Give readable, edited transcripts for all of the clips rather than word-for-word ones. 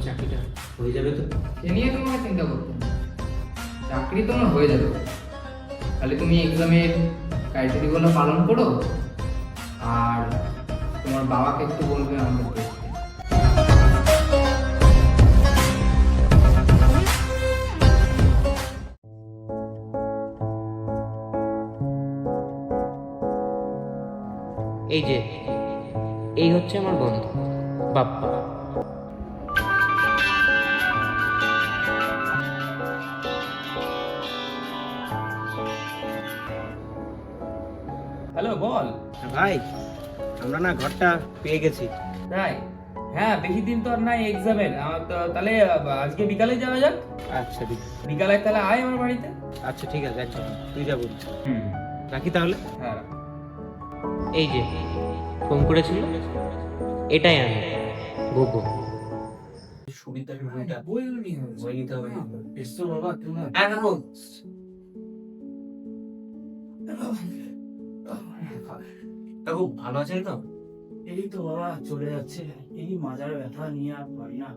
চাকরিটা হয়ে যাবে তো? এ নিয়ে তোমাকে চিন্তা করতে হবে না। চাকরি তোমার হয়ে যাবে, তাহলে তুমি এক্সামের ক্রাইটেরিয়াগুলো পালন করো আর তোমার বাবাকে একটু বলবে আমাদের দেখতে। এই যে, এই হচ্ছে আমার বন্ধু বাপ্পা। হ্যালো, বল। ভাই, আমরা না ঘরটা পেয়ে গেছি। তাই? হ্যাঁ, বেশি দিন তো আর নাই এক্সামের। তাহলে আজকে বিকালে যাওয়া যাক। আচ্ছা ঠিক বিকালে তাহলে আয় আমার বাড়িতে। আচ্ছা ঠিক আছে, আচ্ছা তুই যা বলছিস। হুম, রাখি তাহলে। হ্যাঁ। এই যে ফোন করেছিল, এটাই আমি গোগো। সুবিধার বইগুলো নিয়ে বই নিতে হবে। এসছো বাবা তুমি? হ্যাঁ কাকু। কাকু ভালো আছেন তো? এই তো বাবা চলে যাচ্ছে, এই মাজার ব্যথা নিয়ে আর পারি না।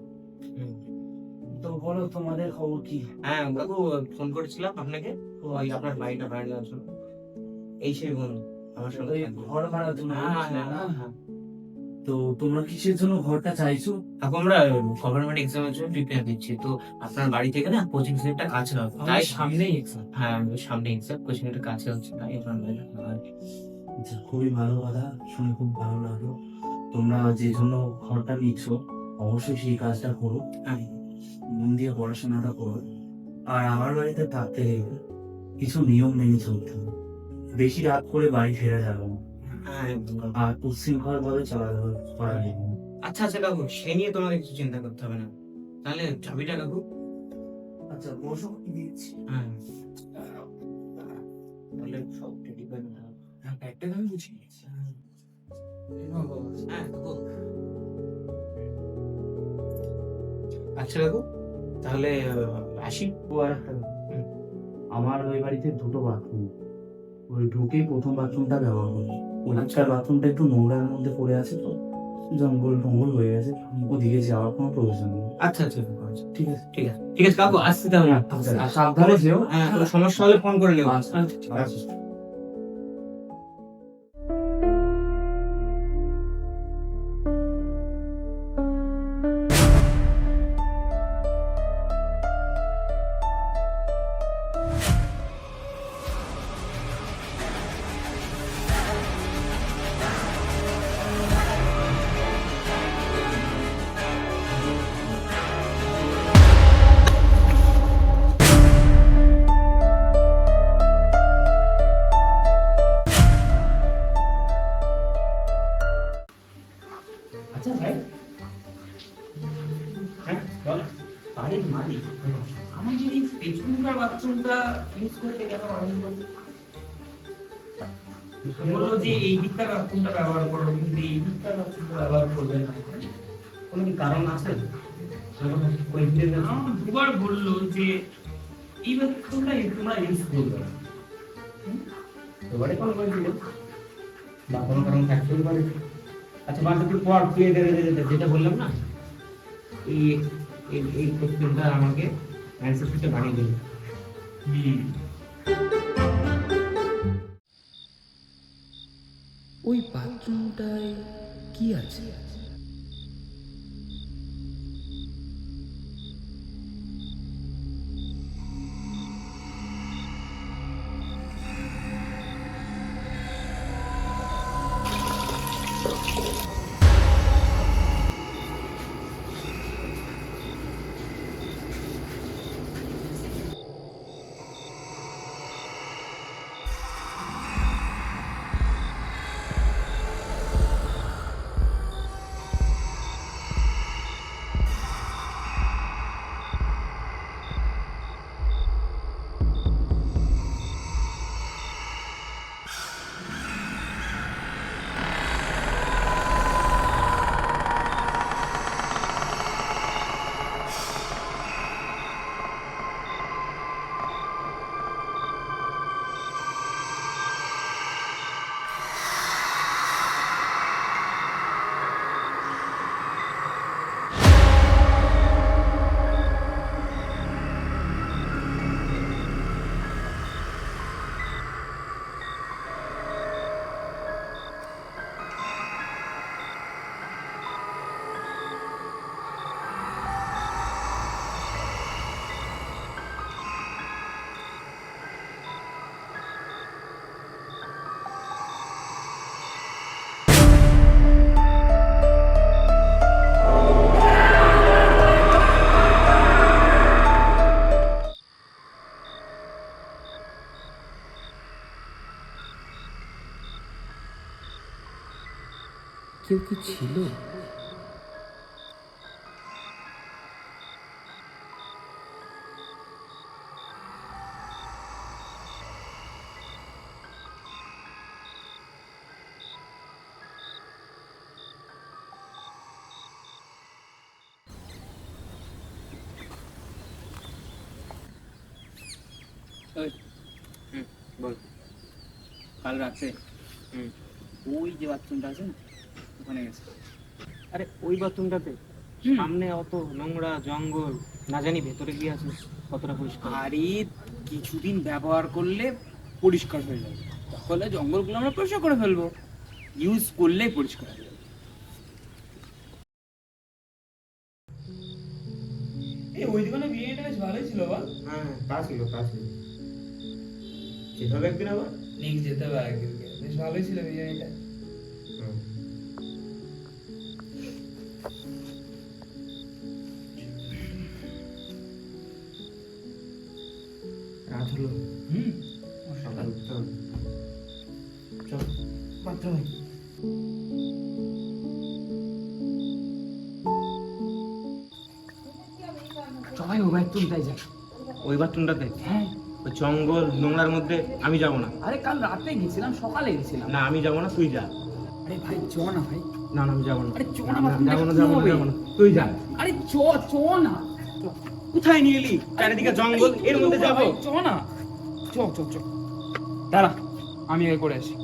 তো বলো তোমাদের খবর কি? হ্যাঁ কাকু, ফোন করেছিলাম আপনাকে, ওই আপনার বাড়িটা ভাড়া দেওয়ার জন্য। এই সেই বন্ধু আমার সঙ্গে ওই থাকবে। ঘর ভাড়ার জন্য হ্যাঁ, বলছিলে হ্যাঁ, না? হ্যাঁ। তো তোমরা কিসের জন্য ঘরটা চাইছো? কাকু আমরা গভর্নমেন্ট এক্সামের জন্য প্রিপেয়ার দিচ্ছি, তো আপনার বাড়ি থেকে না কোচিং সেন্টারটা কাছে হবে, তাই সামনেই এক্সাম। হ্যাঁ সামনে এক্সাম, কোচিং সেন্টার কাছে হচ্ছে, তাই আপনার বাড়ি। আচ্ছা, খুবই ভালো কথা, শুনে খুব ভালো লাগলো। তোমরা যে জন্য ঘরটা নিচ্ছ অবশ্যই সেই কাজটা করো, হ্যাঁ মন দিয়ে পড়াশোনাটা করো। আর আমার বাড়িতে থাকতে গেলে কিছু নিয়ম মেনে চলতে হবে। বেশি রাত করে বাড়ি ফেরা যাবে না, হ্যাঁ একদম কাকু। আর উচ্ছৃঙ্খল ভাবে চলাচল করা যাবে না। আচ্ছা আচ্ছা কাকু, সে নিয়ে তোমাকে কিছু চিন্তা করতে হবে না। তাহলে চাবিটা কাকু। আচ্ছা বসো, দিচ্ছি। হ্যাঁ তাহলে সব রেডি করে নিতে হবে। একটা আমি বুঝিয়ে নিচ্ছি। হ্যাঁ কাকু। আচ্ছা কাকু, তাহলে আসি। ও আর একটা ব্যাপার। আমার ওই বাড়িতে দুটো বাথরুম, ওই ঢুকেই প্রথম বাথরুমটা ব্যবহার করি। ওদিককার বাথরুমটা একটু নোংরার মধ্যে পড়ে আছে, তো জঙ্গল টঙ্গল হয়ে গেছে, ওদিকে যাওয়ার কোনো প্রয়োজন নেই। আচ্ছা আচ্ছা কাকু, আচ্ছা ঠিক আছে, ঠিক আছে ঠিক আছে কাকু, আসছি তাহলে। আচ্ছা, আর সাবধানে যেও। হ্যাঁ কোনো সমস্যা হলে ফোন করে নেবো। আচ্ছা, ঠিক আছে। আচ্ছা ভাই, হ্যাঁ বল। বাড়ির মালিক আমার যদি পেছনকার বাথরুমটা ইউজ করতে কেন বললো যে এই দিকটার বাথরুমটা ব্যবহার করো, কিন্তু এই দিকটার বাথরুমটা ব্যবহার করবে না, কোনো কি কারণ আছে? দুবার বললো যে এই বাথরুমটা তোমরা ইউজ করবে না, এবারে কোনো বলছিল বা কোনো কারণ থাকতেই পারে। আচ্ছা বাদ একটু পর তুই যেটা বললাম না, এই এই এই কোশ্চেনটা আমাকে অ্যান্সার শিটে বানিয়ে দিবি। ওই বাথরুমটায় কি আছে? কেউ কি ছিল? বল। কাল রাতে হুম। ওই যে বাথরুমটা আছে না, ওখানে গেছে। আরে ওই বাথরুমটাতে সামনে অত নোংরা জঙ্গল, না জানি ভেতরে কি আছে কতটা পরিষ্কার। আরে কিছুদিন ব্যবহার করলে পরিষ্কার হয়ে যাবে, তাহলে জঙ্গলগুলো আমরা পরিষ্কার করে ফেলবো, ইউজ করলেই পরিষ্কার হয়ে যাবে। এই ওই দোকানে বিরিয়ানিটা বেশ ভালোই ছিল বল। হ্যাঁ তা ছিল। যেতে হবে একদিন আবার। নেক্সট যেতে হবে একদিনকে, বেশ ভালোই ছিল বিরিয়ানিটা। রাত হলো, হুম, সকাল উঠতে হবে। চল বাথরুমে। সবাই ও বাথরুমটাই যায়। ওই বাথরুমটাতে হ্যাঁ, ওই জঙ্গল নোংরার মধ্যে আমি যাব না। আরে কাল রাতে গেছিলাম, সকালে গেছিলাম। না আমি যাব না, তুই যা। আরে ভাই চ না ভাই, না না আমি যাব না। আরে চ না, না, বাথরুমটা যাবো না, কি হবে? যাবো না, তুই যা। আরে চ চ না, কোথায় নিয়ে এলি? চারিদিকে জঙ্গল, এর মধ্যে যাব? ভাই, চ না, চ চ চ, দাঁড়া আমি আগে করে আসি।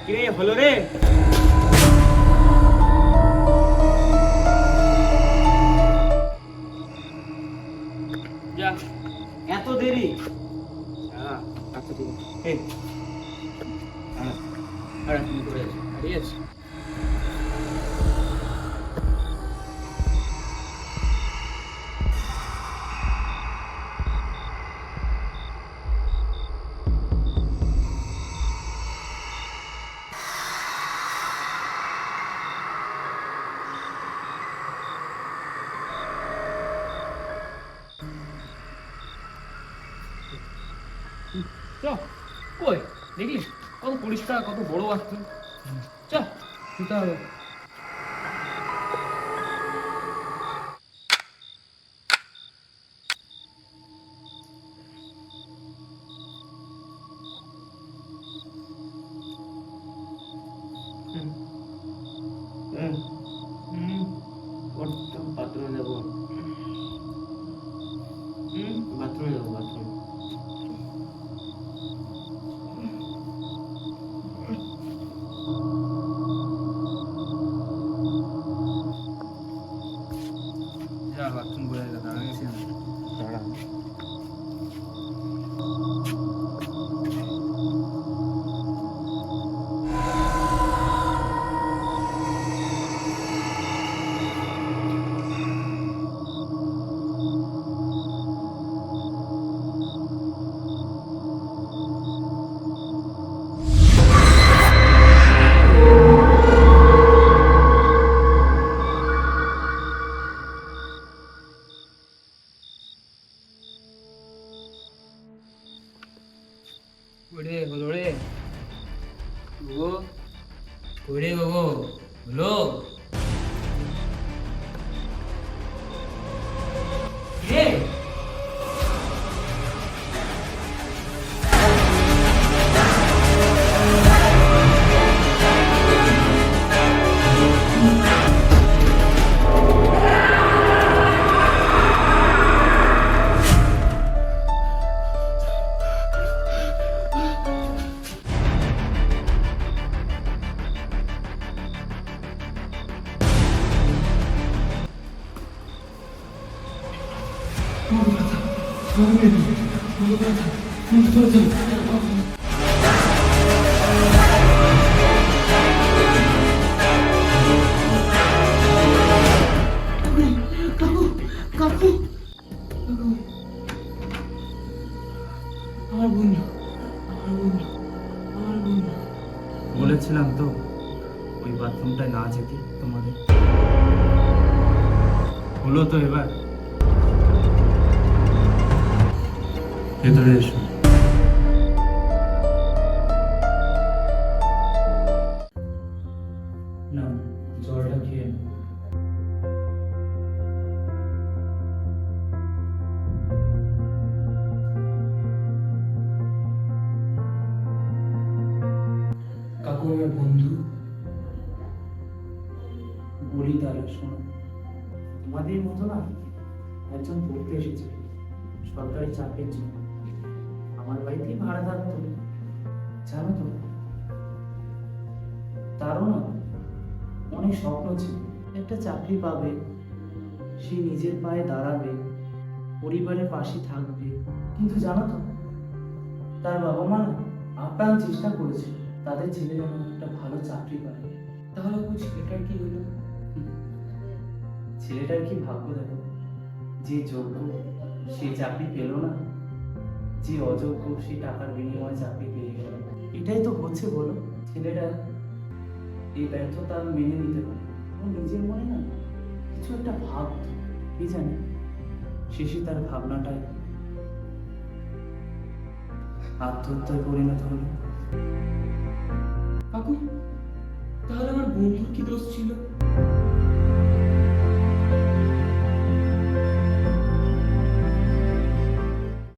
কিরে হলো রে? যা, এত দেরি? আচ্ছা ঠিক আছে। এই, আরে আমি করে আসি, ঠিক আছে। চ, কই দেখলি কত পরিষ্কার, কত বড় বাথরুম। চ শুতে হবে। বাথরুমে যাবো। বাথরুমে যাবো, বাথরুম। যা বাথরুম করে দাঁড়া গেছি আমি। দাঁড়া। ওরে হলো রে গো, ওরে গো হলো রে। বলেছিলাম তো ওই বাথরুমটায় না যেতে তোমাদের। হলো তো এবার। ভেতরে এসো। না, জলটা খেয়ে নাও। কাকু আমার বন্ধু। বলি তাহলে শোনো, তোমাদের মতো না একজন পড়তে এসেছে সরকারি চাকরির জন্য, আমার বাড়িতেই ভাড়া থাকতো। জানো তো, তারও না অনেক স্বপ্ন ছিল, একটা চাকরি পাবে, সে নিজের পায়ে দাঁড়াবে, পরিবারের পাশে থাকবে। কিন্তু জানো তো, তার বাবা মা না আপ্রাণ চেষ্টা করেছে তাদের ছেলে যেন একটা ভালো চাকরি পায়। তাহলে ওই ছেলেটার কি হলো? ছেলেটার কি ভাগ্য দেখো, যে যোগ্য সে চাকরি পেল না, যে অযোগ্য সে টাকার বিনিময়ে চাকরি পেয়ে গেল। এটাই তো হচ্ছে, বলো। ছেলেটা এই ব্যর্থতা মেনে নিতে পারে, ও নিজের মনে না কিছু একটা ভাবতো, কি জানে শেষে তার ভাবনাটাই আত্মহত্যায় পরিণত হলো। কাকু, তাহলে আমার বন্ধুর কি দোষ ছিল?